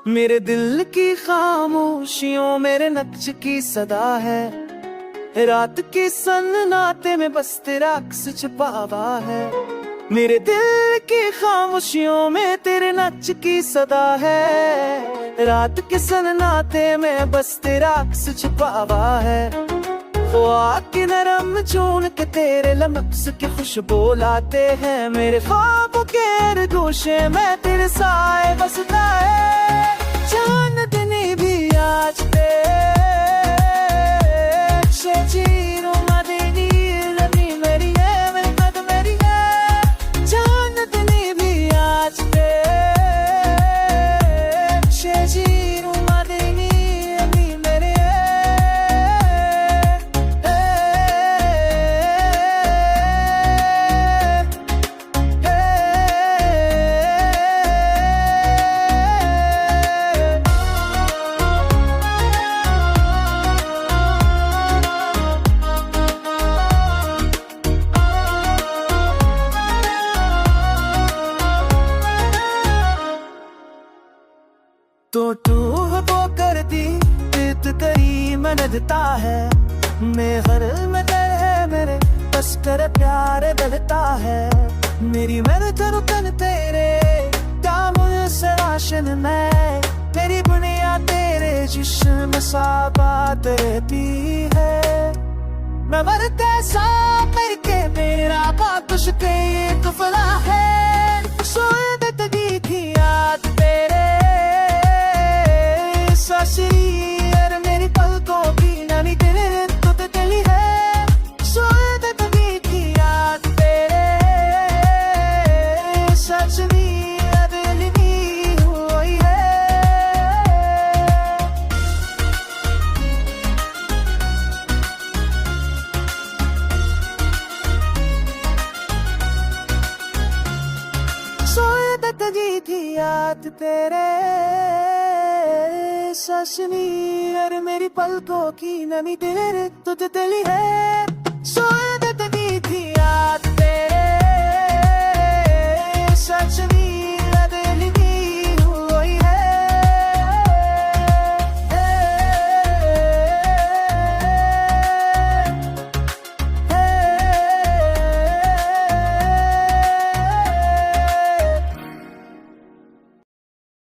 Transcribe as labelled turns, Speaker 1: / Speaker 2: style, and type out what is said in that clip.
Speaker 1: मेरे दिल की खामोशियों मेरे नक्श की सदा है, रात के सन्नाटे में बस तेरा अक्स छुपा हुआ है। मेरे दिल की खामोशियों में तेरे नक्श की सदा है, रात के सन्नाटे में बस तेरा अक्स छुपा हुआ है। वो आके नरम चून के तेरे लम्स के खुशबू लाते हैं, मेरे ख्वाबों के गोशे में तेरे साए बसता है। चांदनी भी आज तो तू वो करती तित तेरी मनदता है, मैं हर मदर है मेरे बस कर प्यार दलता है। मेरी मेरे तनु तन तेरे दामन से राशन में, तेरी बुनियाद तेरे जिस्म सा बात रहती है। मैं मरते सा मर के मेरा बातुश के कफला है, सोदत दी थी याद तेरे सासरी और मेरी पलकों की नमी तेरे तो तेली है। सोदत दी थी याद तेरे सासरी अदली हुई है। सोदत दी थी याद तेरे सासनी और मेरी पलकों की नमी तेरे तो तेली है।